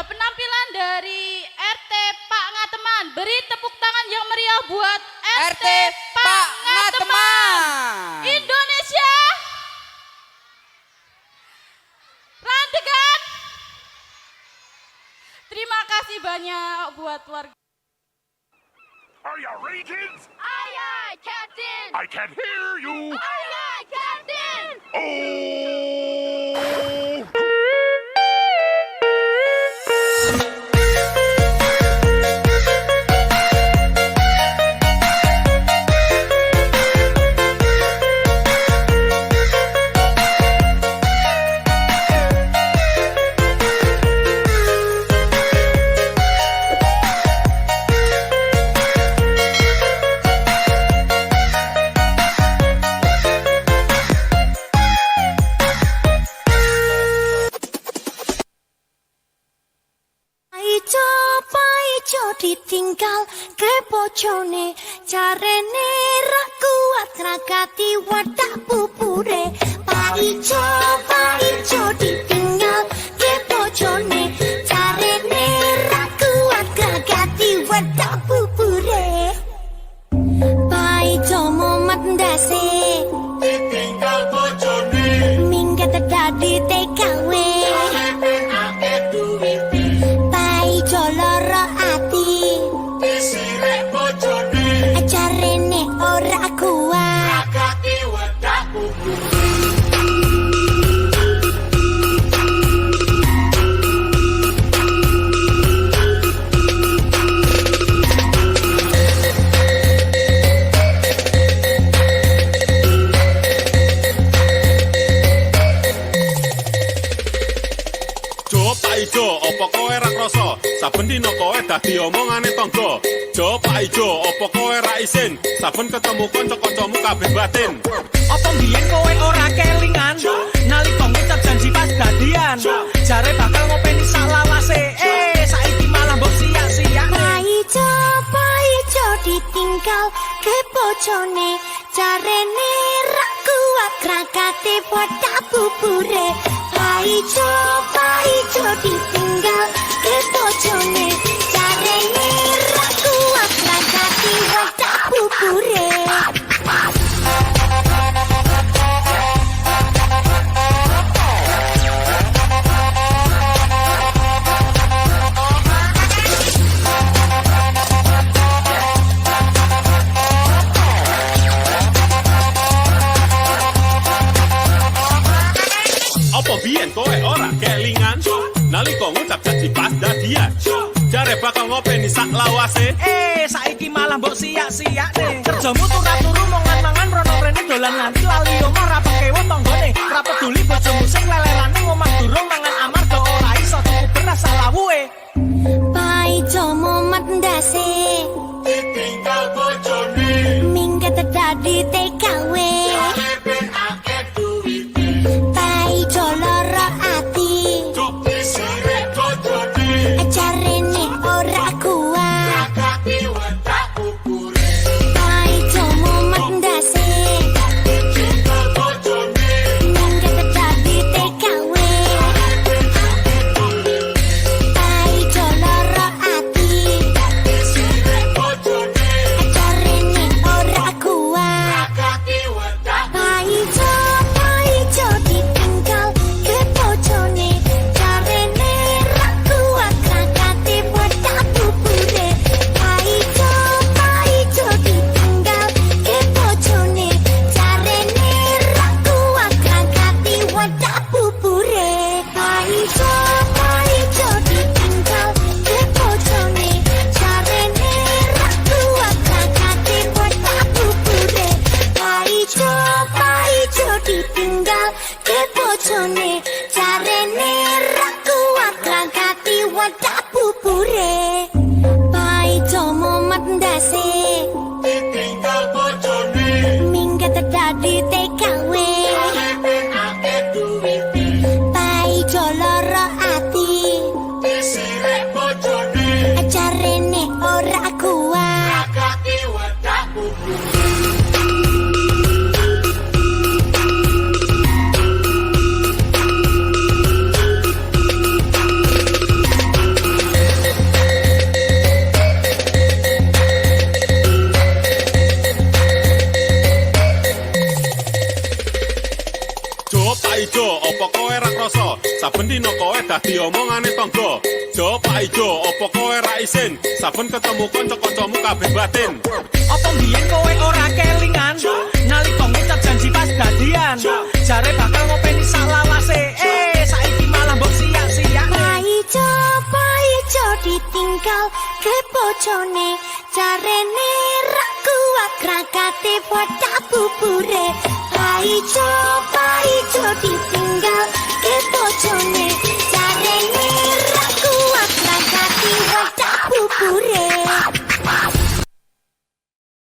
ada penampilan dari RT Pak Ngateman. Beri tepuk tangan yang meriah buat RT Pak Ngateman. Indonesia. Randegan. Terima kasih banyak buat warga. Are you ready, kids? Aye, aye, Captain! I can hear you. Aye, aye, Captain! Oh! Ditinggal ke bojone jarene ra kuat rakati wadah bubure paijo ditinggal ke bojone jarene ra kuat rakati wadah bubure paijo momat ndase Ditinggal bojone minggat dadi TKW paijo loro Sirek bojone ajarene ora kuat Rakati wedak buku Jo Pak Ijo, opo kowe ra krasa? Saben dina kowe dadi omongane tangga. Jo Pak Ijo, opo kowe ra isin? Saben ketemu kanca-kancamu kabeh batin. Apa mbiyen kowe ora kelingan? Nalika ngucap janji pas dadian. Jare bakal ngopeni sak lawase. Saiki malah mbok sia-sia. paijo ditinggal ke bojone jarene ra kuat rakate wadah bubure paijo ditinggal ke bojone jarene ra kuat rakate wadah bubure Apa biyen kowe ora kelingan? Nalika ngucap janji pas dadian. Jare bakal ngopeni sak lawase. Saiki malah mbok sia-sia nih. Kerjamu turu-turu mangan-mangan rono-rene dolan nganti lali omah ra pekewo tanggane. Ra peduli bojomu sing lelelane ngomah durung mangan amarga ora iso tuku beras salawuhe. paijo momat ndase Ditinggal bojone minggat dadi TKW ben akeh duwite. paijo loro ati Cobi sirek bojone ajarene ora kuat Rakati wedak bubure. paijo momat ndase Ditinggal bojone minggat dadi TKW paijo loro ati sirek bojone ajarene ora kuat Rakati wedak paijo ditinggal ke bojone jarene ra kuat rakate wadah bubure paijo ditinggal ke bojone jarene ra kuat rakate wadah bubure paijo ditinggal ke bojone jarene ra kuat rakate wadah bubure paijo ditinggal ke bojone jarene ra kuat rakate wadah bubure paijo momat ndase Ditinggal bojone minggat dadi TKW ben akeh duwite. paijo loro ati Sirek bojone ajarene ora kuat Rakati wedak bubure. Ijo, opo kowe ra krasa? Saben dina kowe dadi omongane tangga. Jo Pak Ijo, opo kowe ra isin? Saben ketemu kanca-kancamu kabeh batin. Apa mbiyen kowe ora kelingan nalika ngucap janji pas dadian jare bakal ngopeni salawase saiki malah mbok sia-sia Paijo ditinggal ke bojone jarene ra kuat krakate padha bubure Paijo ditinggal